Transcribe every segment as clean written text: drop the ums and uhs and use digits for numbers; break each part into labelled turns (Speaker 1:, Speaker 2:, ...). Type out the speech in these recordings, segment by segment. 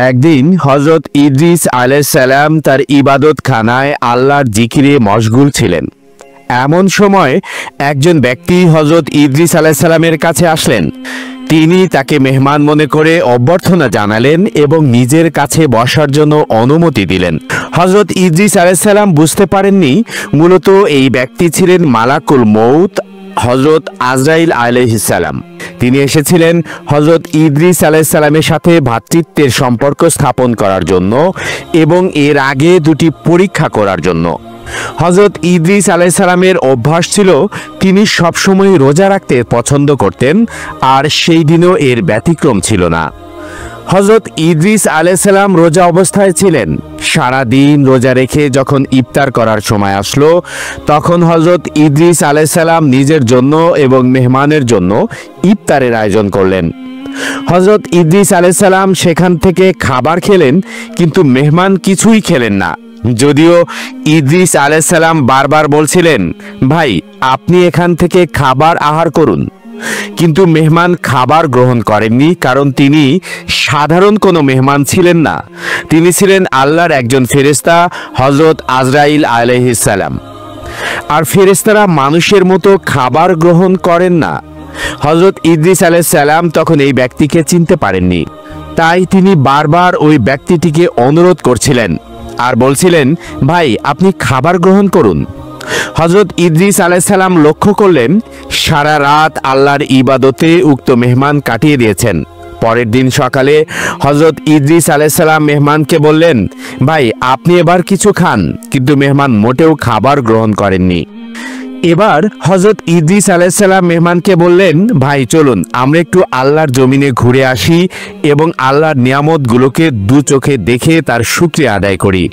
Speaker 1: একদিন হযরত ইদ্রিস আলাইহিস সালাম তার ইবাদতখানায় আল্লাহর জিকিরে মশগুল ছিলেন। এমন সময় একজন ব্যক্তি হযরত ইদ্রিস আলাইহিস সালামের কাছে আসলেন। তিনি তাকে মেহমান মনে করে অভ্যর্থনা জানালেন এবং নিজের কাছে বসার জন্য অনুমতি দিলেন। হযরত ইদ্রিস আলাইহিস সালাম বুঝতে পারেননি মূলত এই ব্যক্তি ছিলেন মালাকুল মউত হযরত আজরাইল আলাইহিস সালাম। তিনি এসেছিলেন হযরত ইদ্রিস আলাইহিস সালামের সাথে ভ্রাতৃত্বের সম্পর্ক স্থাপন করার জন্য এবং এর আগে দুটি পরীক্ষা করার জন্য। হযরত ইদ্রিস আলাইহিস সালামের অভ্যাস ছিল তিনি সবসময় রোজা রাখতে পছন্দ করতেন, আর সেই দিনও এর ব্যতিক্রম ছিল না। হযরত ইদ্রিস আলাইহিস সালাম রোজা অবস্থায় ছিলেন। সারা দিন রোজা রেখে যখন ইফতার করার সময় আসলো, তখন হযরত ইদ্রিস আলাইহিস সালাম নিজের জন্য এবং মেহমানের জন্য ইফতারের আয়োজন করলেন। হযরত ইদ্রিস আলাইহিস সালাম সেখান থেকে খাবার খেলেন, কিন্তু মেহমান কিছুই খেলেন না। যদিও ইদ্রিস আলাইহিস সালাম বারবার বলছিলেন, ভাই আপনি এখান থেকে খাবার আহার করুন, কিন্তু মেহমান খাবার গ্রহণ করেননি, কারণ তিনি সাধারণ কোনো মেহমান ছিলেন না। তিনি ছিলেন আল্লাহর একজন ফেরেশতা হযরত আজরাইল আলাইহিস সালাম। আর ফেরেশতারা মানুষের মতো খাবার গ্রহণ করেন না। হযরত ইদ্রিস আলাইহিস সালাম তখন এই ব্যক্তিকে চিনতে পারেননি, তাই তিনি বারবার ওই ব্যক্তিটিকে অনুরোধ করছিলেন আর বলছিলেন, ভাই আপনি খাবার গ্রহণ করুন। হযরত ইদ্রিস আলাইহিস সালাম লক্ষ্য করলেন সারা রাত আল্লাহর ইবাদতে উক্ত মেহমান কাটিয়ে দিয়েছেন। পরের দিন সকালে হযরত ইদ্রিস আলাইহিস সালাম মেহমানকে বললেন, ভাই আপনি এবার কিছু খান, কিন্তু মেহমান মোটেও খাবার গ্রহণ করেননি। এবার হযরত ইদ্রিস আলাইহিস সালাম মেহমানকে বললেন, ভাই চলুন আমরা একটু আল্লাহর জমিনে ঘুরে আসি এবং আল্লাহর নিয়ামতগুলোকে দু চোখে দেখে তার শুকরিয়া আদায় করি।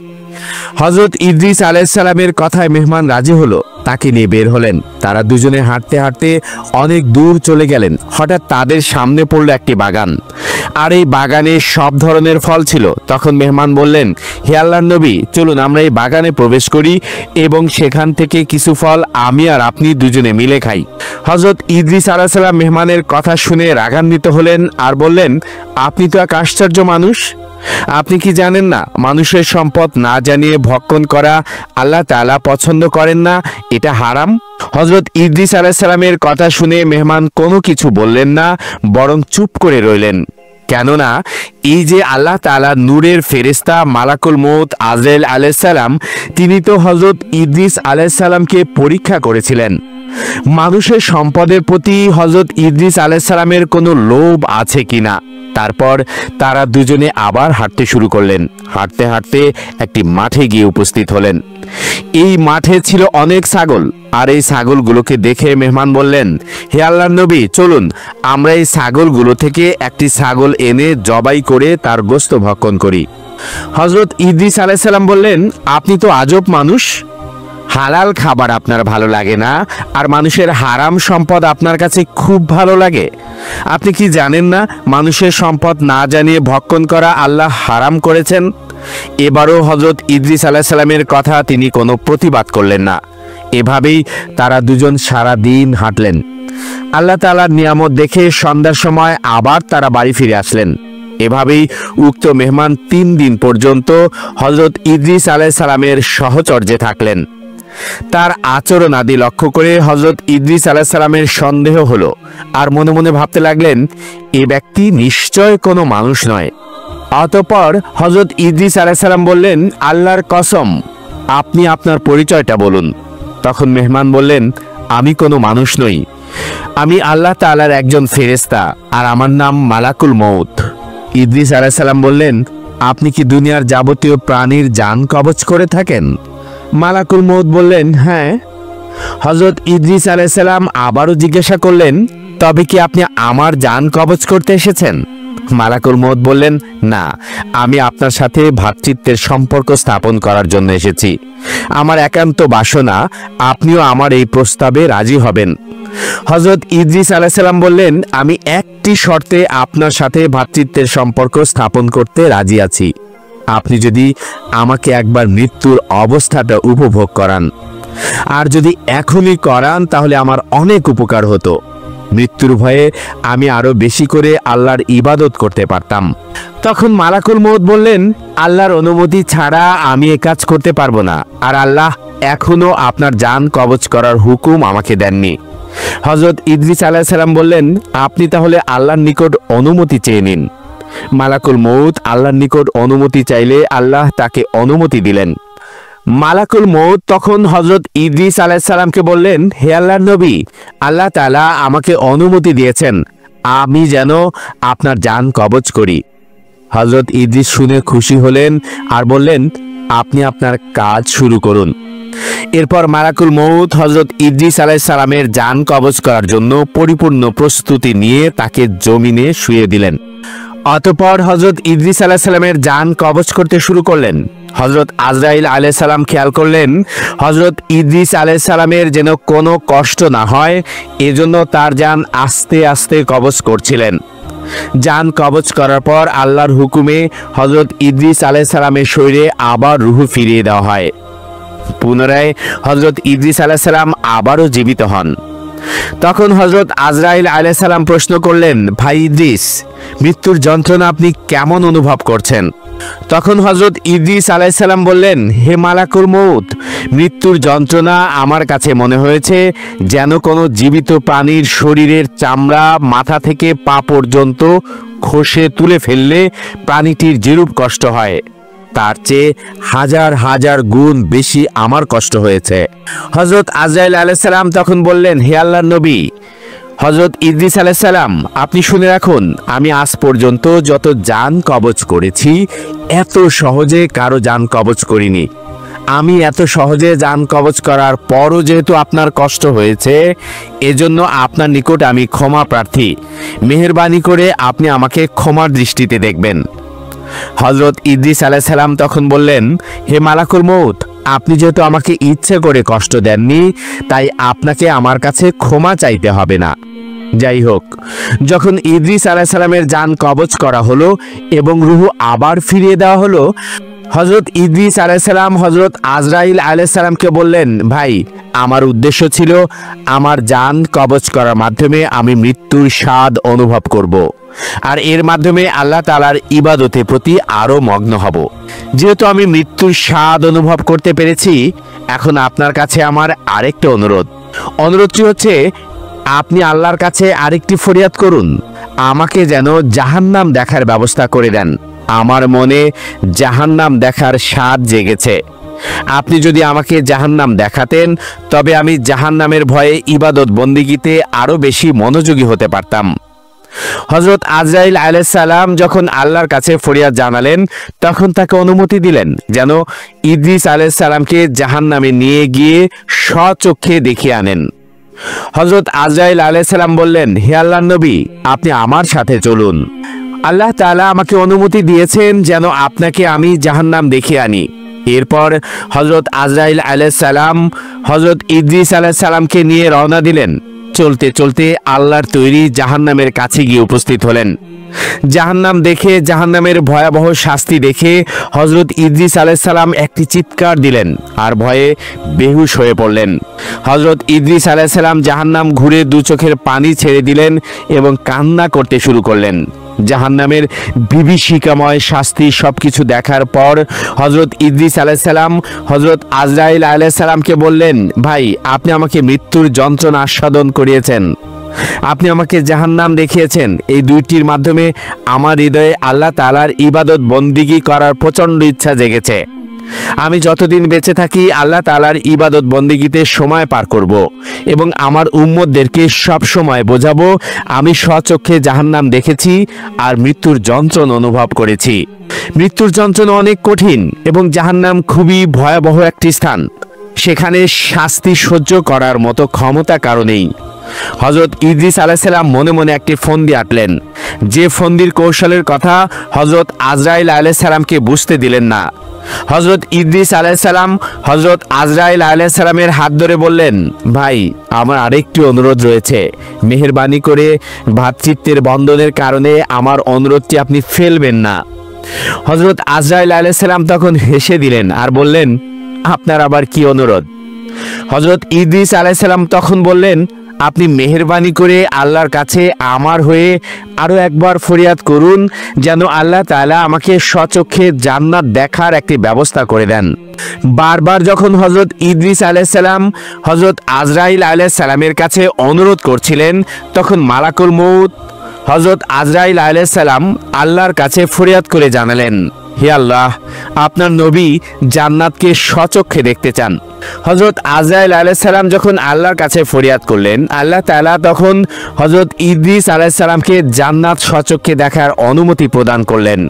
Speaker 1: হযরত ইদ্রিস আলাইহিস সালামের কথায় মেহমান রাজি হলো, তাকে নিয়ে বের হলেন। তারা দুজনে হাঁটতে হাঁটতে অনেক দূর চলে গেলেন। হঠাৎ তাদের সামনে পড়ল একটি বাগান, আর এই বাগানে সব ধরনের ফল ছিল। তখন মেহমান বললেন, হে আল্লাহর নবী, চলুন আমরা এই বাগানে প্রবেশ করি এবং সেখান থেকে কিছু ফল আমি আর আপনি দুজনে মিলে খাই। হযরত ইদ্রিস আলাইহিস সালাম মেহমানের কথা শুনে রাগান্বিত হলেন আর বললেন, আপনি তো এক আশ্চর্য মানুষ। আপনি কি জানেন না মানুষের সম্পদ না জানিয়ে ভক্ষণ করা আল্লাহ তাআলা পছন্দ করেন না, এটা হারাম। হযরত ইদ্রিস আলাইহিস সালামের কথা শুনে মেহমান কোনো কিছু বললেন না, বরং চুপ করে রইলেন। কেননা এই যে আল্লাহ তাআলা নূরের ফেরেশতা মালাকুল মউত আজরাইল আলাইহিস সালাম, তিনি তো হযরত ইদ্রিস আলাইহিস সালামকে পরীক্ষা করেছিলেন মানুষের সম্পদের প্রতি হযরত ইদ্রিস আলাইহিস সালামের কোনো লোভ আছে কিনা। তারপর তারা দুজনে আবার হাঁটতে শুরু করলেন। হাঁটতে হাঁটতে একটি মাঠে গিয়ে উপস্থিত হলেন। এই মাঠে ছিল অনেক ছাগল, আর এই ছাগলগুলোকে দেখে মেহমান বললেন, হে আল্লাহর নবী, চলুন আমরা এই ছাগলগুলো থেকে একটি ছাগল এনে জবাই করে তার গোশত ভক্ষণ করি। হযরত ইদ্রিস আলাইহিস সালাম বললেন, আপনি তো আজব মানুষ। হালাল খাবার আপনার ভালো লাগে না, আর মানুষের হারাম সম্পদ আপনার কাছে খুব ভালো লাগে। আপনি কি জানেন না মানুষের সম্পদ না জানিয়ে ভক্ষণ করা আল্লাহ হারাম করেছেন। এবারও হযরত ইদ্রিস আলাইহিস সালামের কথা তিনি কোনো প্রতিবাদ করলেন না। এভাবেই তারা দুজন সারা দিন হাঁটলেন। আল্লাহ তাআলার নিয়ামত দেখে সন্ধ্যার সময় আবার তারা বাড়ি ফিরে আসলেন। এভাবেই উক্ত মেহমান 3 দিন পর্যন্ত হযরত ইদ্রিস আলাইহিস সালামের সহচর্যে থাকলেন। তার আচরণ আদি লক্ষ্য করে হযরত ইদ্রিস আলাইহিস সালামের সন্দেহ হলো, আর মনে মনে ভাবতে লাগলেন, এ ব্যক্তি নিশ্চয় কোনো মানুষ নয়। অতঃপর হযরত ইদ্রিস আলাইহিস সালাম বললেন, আল্লাহর কসম, আপনি আপনার পরিচয়টা বলুন। তখন মেহমান বললেন, আমি কোনো মানুষ নই, আমি আল্লাহ তাআলার একজন ফেরেশতা, আর আমার নাম মালাকুল মউত। ইদ্রিস আলাইহিস সালাম বললেন, আপনি কি দুনিয়ার যাবতীয় প্রাণীর জান কবজ করে থাকেন? মালাকুল মউত বললেন, হ্যাঁ। হযরত ইদ্রিস আলাইহিস সালাম আবারও জিজ্ঞাসা করলেন, তবে কি আপনি আমার জান কবজ করতে এসেছেন? মালাকুল মউত বললেন, না, আমি আপনার সাথে ভ্রাতৃত্বের সম্পর্ক স্থাপন করার জন্য এসেছি। আমার একান্ত বাসনা আপনিও আমার এই প্রস্তাবে রাজি হবেন। হযরত ইদ্রিস আলাইহিস সালাম বললেন, আমি একটি শর্তে আপনার সাথে ভ্রাতৃত্বের সম্পর্ক স্থাপন করতে রাজি আছি। আপনি যদি আমাকে একবার মৃত্যুর অবস্থাটা উপভোগ করান, আর যদি এখনই করান তাহলে আমার অনেক উপকার হতো। মৃত্যুর ভয়ে আমি আরো বেশি করে আল্লাহর ইবাদত করতে পারতাম। তখন মালাকুল মউত বললেন, আল্লাহর অনুমতি ছাড়া আমি এ কাজ করতে পারবো না, আর আল্লাহ এখনো আপনার জান কবজ করার হুকুম আমাকে দেননি। হযরত ইদ্রিস আলাইহিস সালাম বললেন, আপনি তাহলে আল্লাহর নিকট অনুমতি চেয়ে নিন। মালাকুল মউত আল্লাহর নিকট অনুমতি চাইলে আল্লাহ তাকে অনুমতি দিলেন। মালাকুল মউত তখন হযরত ইদ্রিস আলাইহিস সালামকে বললেন, হে আল্লাহর নবী, আল্লাহ তাআলা আমাকে অনুমতি দিয়েছেন আমি যেন আপনার জান কবজ করি। হযরত ইদ্রিস শুনে খুশি হলেন আর বললেন, আপনি আপনার কাজ শুরু করুন। এরপর মালাকুল মউত হযরত ইদ্রিস আলাইহিস সালামের জান কবজ করার জন্য পরিপূর্ণ প্রস্তুতি নিয়ে তাকে জমিনে শুইয়ে দিলেন। অতঃপর হযরত ইদ্রিস আলাইহিস সালামের জান কবজ করতে শুরু করলেন। হযরত আজরাইল আলাইহিস সালাম খেয়াল করলেন হযরত ইদ্রিস আলাইহিস সালামের যেন কোনো কষ্ট না হয়, এজন্য তার জান আস্তে আস্তে কবজ করছিলেন। জান কবজ করার পর আল্লাহর হুকুমে হযরত ইদ্রিস আলাইহিস সালামের শরীরে আবার রূহ ফিরিয়ে দেওয়া হয়। পুনরায় হযরত ইদ্রিস আলাইহিস সালাম আবারও জীবিত হন। তখন হযরত আজরাইল আলাইহিস সালাম প্রশ্ন করলেন, ভাই ইদ্রিস, মৃত্যুর যন্ত্রণা আপনি কেমন অনুভব করছেন? তখন হযরত ইদ্রিস আলাইহিস সালাম বললেন, হে মালাকুল মউত, মৃত্যুর যন্ত্রণা আমার কাছে মনে হয়েছে যেন কোনো জীবিত প্রাণীর শরীরের চামড়া মাথা থেকে পা পর্যন্ত খসে তুলে ফেললে প্রাণীটির যেরূপ কষ্ট হয়, তার চেয়ে হাজার হাজার গুণ বেশি আমার কষ্ট হয়েছে। হযরত আজরাইল আলাইহিস সালাম তখন বললেন, হে আল্লাহর নবী, হযরত ইদ্রিস আলাইহিস সালাম, আপনি শুনে রাখুন, আমি আজ পর্যন্ত যত জান কবজ করেছি এত সহজে কারো জান কবজ করিনি। আমি এত সহজে জান কবজ করার পরও যেহেতু আপনার কষ্ট হয়েছে, এজন্য আপনার নিকট আমি ক্ষমা প্রার্থী। মেহেরবানি করে আপনি আমাকে ক্ষমার দৃষ্টিতে দেখবেন। হযরত ইদ্রিস আলাইহিস সালাম তখন বললেন, হে মালাকুল মউত, আপনি যেহেতু আমাকে ইচ্ছে করে কষ্ট দেননি, তাই আপনাকে আমার কাছে ক্ষমা চাইতে হবে না। যাই হোক, যখন ইদ্রিস আলাইহিস সালামের জান কবজ করা হলো এবং রূহ আবার ফিরিয়ে দেওয়া হলো, হযরত ইদ্রিস আলাইহিস সালাম হযরত আজরাইল আলাইহিস সালামকে বললেন, ভাই, আমার উদ্দেশ্য ছিল আমার জান কবজ করার মাধ্যমে আমি মৃত্যুর স্বাদ অনুভব করব, আর এর মাধ্যমে আল্লাহ তাআলার ইবাদতের প্রতি আরো মগ্ন হব। যেহেতু আমি মৃত্যুর স্বাদ অনুভব করতে পেরেছি, এখন আপনার কাছে আমার আরেকটা অনুরোধটি হচ্ছে, আপনি আল্লাহর কাছে আরেকটি ফরিয়াদ করুন, আমাকে যেন জাহান্নাম দেখার ব্যবস্থা করে দেন। আমার মনে জাহান্নাম দেখার স্বাদ জেগেছে। আপনি যদি আমাকে জাহান্নাম দেখাতেন, তবে আমি জাহান্নামের ভয়ে ইবাদত বন্দিগিতে আরো বেশি মনোযোগী হতে পারতাম। হযরত আজরাইল আলাইহিস সালাম যখন আল্লাহর কাছে ফরিয়াদ জানালেন, তখন তাকে অনুমতি দিলেন যেন ইদ্রিস আলাইহিস সালামকে জাহান্নামে নিয়ে গিয়ে স্বচক্ষে দেখিয়ে আনেন। হযরত আজরাইল আলাইহিস সালাম বললেন, হে আল্লাহর নবী, আপনি আমার সাথে চলুন। আল্লাহ তাআলা আমাকে অনুমতি দিয়েছেন যেন আপনাকে আমি জাহান্নাম দেখিয়ে আনি। এরপর হযরত আজরাইল আলাইহিস সালাম হযরত ইদ্রিস আলাইহিস সালামকে নিয়ে রওনা দিলেন। চলতে চলতে আল্লাহর তৈরি জাহান্নামের কাছে গিয়ে উপস্থিত হলেন। জাহান্নাম দেখে, জাহান্নামের ভয়াবহ শাস্তি দেখে হযরত ইদ্রিস আলাইহিস সালাম একটি চিৎকার দিলেন আর ভয়ে বেহুশ হয়ে পড়লেন। হযরত ইদ্রিস আলাইহিস সালাম জাহান্নাম ঘুরে দু চোখের পানি ছেড়ে দিলেন এবং কান্না করতে শুরু করলেন। জাহান্নামের বিভীষিকাময় শাস্তি সবকিছু দেখার পর হযরত ইদ্রিস আলাইহিস সালাম হযরত আজরাইল আলাইহিস সালামকে বললেন, ভাই, আপনি আমাকে মৃত্যুর যন্ত্রণা আস্বাদন করিয়েছেন, আপনি আমাকে জাহান্নাম দেখিয়েছেন। এই দুইটির মাধ্যমে আমার হৃদয়ে আল্লাহ তাআলার ইবাদত বন্দিগি করার প্রচন্ড ইচ্ছা জেগেছে। আমি যতদিন বেঁচে থাকি আল্লাহ তাআলার ইবাদত বন্দিগিতে সময় পার করব এবং আমার উম্মতদেরকে সব সময় বোঝাবো আমি স্বচক্ষে জাহান্নাম দেখেছি আর মৃত্যুর যন্ত্রণা অনুভব করেছি। মৃত্যুর যন্ত্রণা অনেক কঠিন এবং জাহান্নাম খুবই ভয়াবহ একটি স্থান। সেখানে শাস্তি সহ্য করার মতো ক্ষমতা কারো নেই। হযরত ইদ্রিস আলাইহিস সালাম মনে মনে একটি ফন্দি আঁটলেন, যে ফন্দির কৌশলের কথা হযরত আজরাইল আলাইহিস সালামকে বুঝতে দিলেন না। হযরত ইদ্রিস আলাইহিস সালাম হযরত আজরাইল আলাইহিস সালামের হাত ধরে বললেন, ভাই, আমার আরেকটি অনুরোধ রয়েছে, মেহেরবানি করে ভ্রাতৃত্বের বন্ধনের কারণে আমার অনুরোধটি আপনি ফেলবেন না। হযরত আজরাইল আলাইহিস সালাম তখন হেসে দিলেন আর বললেন, আপনার আবার কি অনুরোধ? হযরত ইদ্রিস আলাইহিস সালাম তখন বললেন, আপনি মেহেরবানি করে আল্লাহর কাছে আমার হয়ে আরও একবার ফরিয়াদ করুন যেন আল্লাহ তাআলা আমাকে স্বচক্ষে জান্নাত দেখার একটি ব্যবস্থা করে দেন। বারবার যখন হযরত ইদ্রিস আলাইহিস সালাম হযরত আজরাইল আলাইহিস সালামের কাছে অনুরোধ করছিলেন, তখন মালাকুল মউত হযরত আজরাইল আলাইহিস সালাম আল্লাহর কাছে ফরিয়াদ করে জানালেন, হে আল্লাহ, আপনার নবী জান্নাতকে স্বচক্ষে দেখতে চান। হযরত আজরাইল আলাইহিস সালাম যখন আল্লাহর কাছে ফরিয়াদ করলেন, আল্লাহ তাআলা তখন হযরত ইদ্রিস আলাইহিস সালামকে জান্নাত স্বচক্ষে দেখার অনুমতি প্রদান করলেন।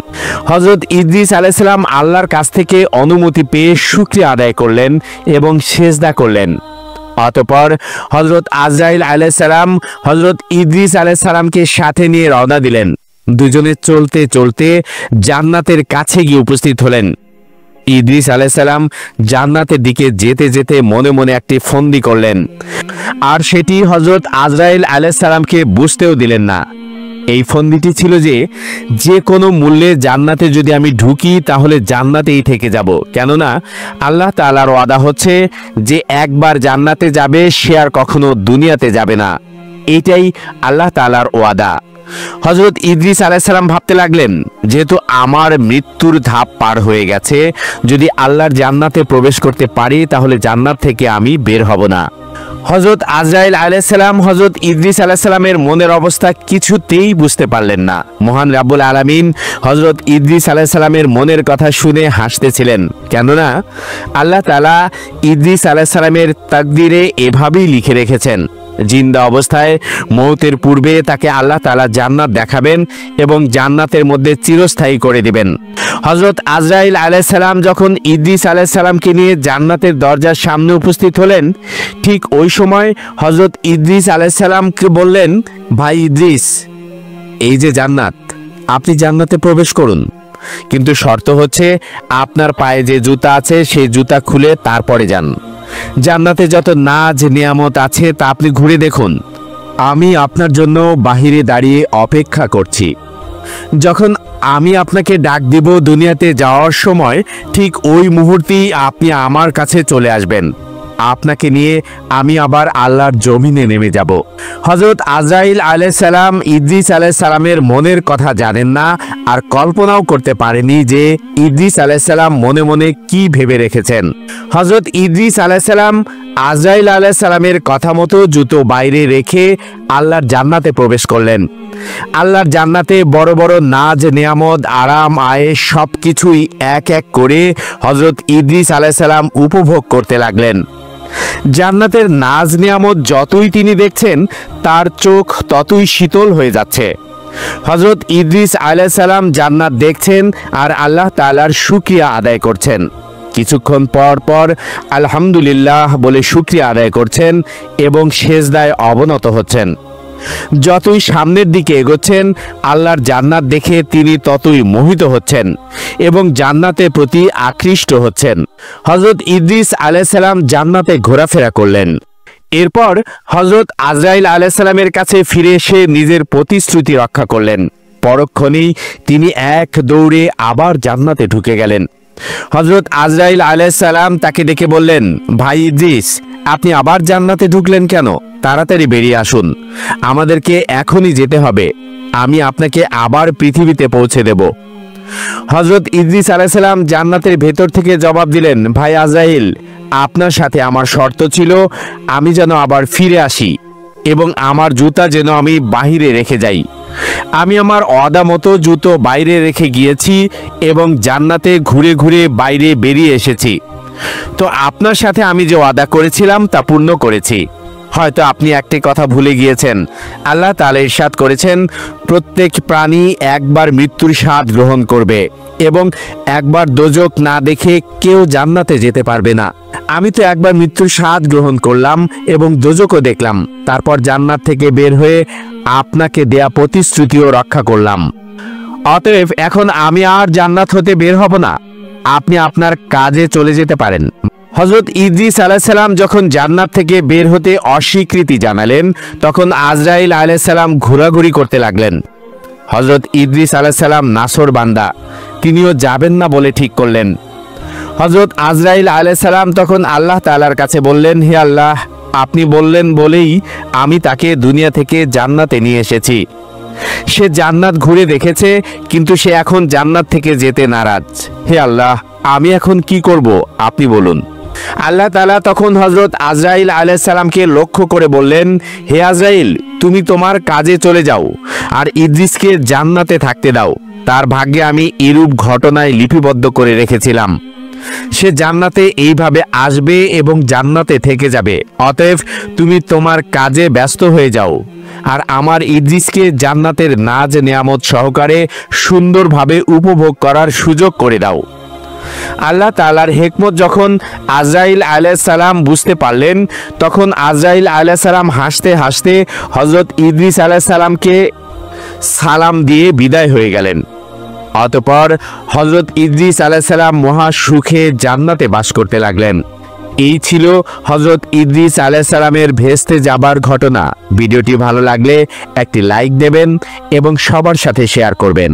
Speaker 1: হযরত ইদ্রিস আলাইহিস সালাম আল্লাহর কাছ থেকে অনুমতি পেয়ে শুকরিয়া আদায় করলেন এবং সিজদা করলেন। অতঃপর হযরত আজরাইল আলাইহিস সালাম হযরত ইদ্রিস আলাইহিস সালামকে সাথে নিয়ে রওনা দিলেন। দুজনে চলতে চলতে জান্নাতের কাছে গিয়ে উপস্থিত হলেন। ইদ্রিস আলাইহিস সালাম জান্নাতের দিকে যেতে যেতে মনে মনে একটি ফন্দি করলেন, আর সেটি হযরত আজরাইল আলাইহিস সালামকে বুঝতেও দিলেন না। এই ফন্দিটি ছিল যে কোনো মূল্যে জান্নাতে যদি আমি ঢুকি তাহলে জান্নাতেই থেকে যাব, কেননা আল্লাহ তাআলার ওয়াদা হচ্ছে যে একবার জান্নাতে যাবে সে আর কখনো দুনিয়াতে যাবে না। এইটাই আল্লাহ তাআলার ওয়াদা। হযরত ইদ্রিস আলাইহিস সালাম ভাবতে লাগলেন, যেহেতু আমার মৃত্যুর ধাপ পার হয়ে গেছে, যদি আল্লাহর জান্নাতে প্রবেশ করতে পারি তাহলে জান্নাত থেকে আমি বের হব না। হযরত আজরাইল আলাইহিস সালাম হযরত ইদ্রিস আলাইহিস সালামের মনের অবস্থা কিছুতেই বুঝতে পারলেন না। মহান রাব্বুল আলামিন হযরত ইদ্রিস আলাইহিস সালামের মনের কথা শুনে হাসতেছিলেন, কেননা আল্লাহ তাআলা ইদ্রিস আলাইহিস সালামের তাকদীরে এভাবেই লিখে রেখেছেন, জিন্দা অবস্থায় মওতের পূর্বে তাকে আল্লাহ তাআলা জান্নাত দেখাবেন এবং জান্নাতের মধ্যে চিরস্থায়ী করে দিবেন। হযরত আজরাইল আলাইহিস সালাম যখন ইদ্রিস আলাইহিস সালামকে নিয়ে জান্নাতের দরজার সামনে উপস্থিত হলেন, ঠিক ওই সময় হযরত ইদ্রিস আলাইহিস সালামকে বললেন, ভাই ইদ্রিস, এই যে জান্নাত, আপনি জান্নাতে প্রবেশ করুন, কিন্তু শর্ত হচ্ছে আপনার পায়ে যে জুতা আছে সেই জুতা খুলে তারপরে যান। জান্নাতে যত নাজ নিয়ামত আছে তা আপনি ঘুরে দেখুন। আমি আপনার জন্য বাহিরে দাঁড়িয়ে অপেক্ষা করছি। যখন আমি আপনাকে ডাক দিব দুনিয়াতে যাওয়ার সময়, ঠিক ওই মুহূর্তেই আপনি আমার কাছে চলে আসবেন। আপনাকে নিয়ে আমি আবার আল্লাহর জমিনে নেমে যাব। হযরত আজরাইল আলাইহিস সালাম ইদ্রিস আলাইহিস সালামের মনের কথা জানেন না, আর কল্পনাও করতে পারেনি যে ইদ্রিস আলাইহিস সালাম মনে মনে কি ভেবে রেখেছেন। হযরত ইদ্রিস আলাইহিস সালাম আজরাইল আলাইহিস সালামের কথা মতো জুতো বাইরে রেখে আল্লাহর জান্নাতে প্রবেশ করলেন। আল্লাহর জান্নাতে বড় বড় নাজ নিয়ামত, আরাম, আয়েশ সবকিছুই এক এক করে হযরত ইদ্রিস আলাইহিস সালাম উপভোগ করতে লাগলেন। জান্নাতের নাজ নিয়ামত যতই তিনি দেখছেন তার চোখ ততই শীতল হয়ে যাচ্ছে। হযরত ইদ্রিস আলাইহিস সালাম জান্নাত দেখছেন আর আল্লাহ তাআলার শুকরিয়া আদায় করছেন। কিছুক্ষণ পর পর আলহামদুলিল্লাহ বলে শুকরিয়া আদায় করছেন এবং সিজদায় অবনত হচ্ছেন। যতই সামনের দিকে এগোচ্ছেন আল্লাহর জান্নাত দেখে তিনি ততই মোহিত হচ্ছেন এবং জান্নাতের প্রতি আকৃষ্ট হচ্ছেন। হযরত ইদ্রিস আলাইহিস সালাম জান্নাতে ঘোরাফেরা করলেন। এরপর হযরত আজরাইল আলাইহিস সালামের কাছে ফিরে এসে নিজের প্রতিশ্রুতি রক্ষা করলেন। পরক্ষণেই তিনি এক দৌড়ে আবার জান্নাতে ঢুকে গেলেন। হযরত আজরাইল আলাইহিস সালাম তাকে ডেকে বললেন, ভাই ইদ্রিস, আপনি আবার জান্নাতে ঢুকলেন কেন? তাড়াতাড়ি বেরিয়ে আসুন, আমাদেরকে এখনই যেতে হবে। আমি আপনাকে আবার পৃথিবীতে পৌঁছে দেব। হযরত ইদ্রিস আলাইহিস সালাম জান্নাতের ভেতর থেকে জবাব দিলেন, ভাই আজরাইল, আপনার সাথে আমার শর্ত ছিল আমি যেন আবার ফিরে আসি এবং আমার জুতা যেন আমি বাহিরে রেখে যাই। আমি আমার ওয়াদা মতো জুতো বাইরে রেখে গিয়েছি এবং জান্নাতে ঘুরে ঘুরে বাইরে বেরিয়ে এসেছি। তো আপনার সাথে আমি যে ওয়াদা করেছিলাম তা পূর্ণ করেছি। হয়তো আপনি একটি কথা ভুলে গিয়েছেন। আল্লাহ তাআলা ইরশাদ করেছেন, প্রত্যেক প্রাণী একবার মৃত্যুর স্বাদ গ্রহণ করবে এবং একবার দোজখ না দেখে কেউ জান্নাতে যেতে পারবে না। আমি তো একবার মৃত্যুর স্বাদ গ্রহণ করলাম এবং দোজখও দেখলাম, তারপর জান্নাত থেকে বের হয়ে আপনাকে দেয়া প্রতিশ্রুতিও রক্ষা করলাম। অতএব এখন আমি আর জান্নাত হতে বের হব না, আপনি আপনার কাজে চলে যেতে পারেন। হযরত ইদ্রিস আলাইহিস সালাম যখন জান্নাত থেকে বের হতে অস্বীকৃতি জানালেন, তখন আজরাইল আলাইহিস সালাম ঘোরাঘুরি করতে লাগলেন। হযরত ইদ্রিস আলাইহিস সালাম নাছর বান্দা, তিনিও যাবেন না বলে ঠিক করলেন। হযরত আজরাইল আলাইহিস সালাম তখন আল্লাহ তাআলার কাছে বললেন, হে আল্লাহ, আপনি বললেন বলেই আমি তাকে দুনিয়া থেকে জান্নাতে নিয়ে এসেছি। সে জান্নাত ঘুরে দেখেছে, কিন্তু সে এখন জান্নাত থেকে যেতে নারাজ। হে আল্লাহ, আমি এখন কি করব আপনি বলুন। আল্লাহ তাআলা তখন হযরত আজরাইল আলাইহিস সালামকে লক্ষ্য করে বললেন, হে আজরাইল, তুমি তোমার কাজে চলে যাও আর ইদ্রিসকে জান্নাতে থাকতে দাও। তার ভাগ্যে আমি এরূপ ঘটনায় লিপিবদ্ধ করে রেখেছিলাম। সে জান্নাতে এইভাবে আসবে এবং জান্নাতে থেকে যাবে। অতএব তুমি তোমার কাজে ব্যস্ত হয়ে যাও আর আমার ইদ্রিসকে জান্নাতের নাজ নেয়ামত সহকারে সুন্দরভাবে উপভোগ করার সুযোগ করে দাও। আল্লাহ তাআলার হিকমত যখন আজরাইল আলাইহিস সালাম বুঝতে পারলেন, তখন আজরাইল আলাইহিস সালাম হাসতে হাসতে হযরত ইদ্রিস আলাইহিস সালামকে সালাম দিয়ে বিদায় হয়ে গেলেন। অতঃপর হযরত ইদ্রিস আলাইহিস সালাম মহা সুখে জান্নাতে বাস করতে লাগলেন। এই ছিল হযরত ইদ্রিস আলাইহিস সালামের ভেস্তে যাবার ঘটনা। ভিডিওটি ভালো লাগলে একটি লাইক দেবেন এবং সবার সাথে শেয়ার করবেন।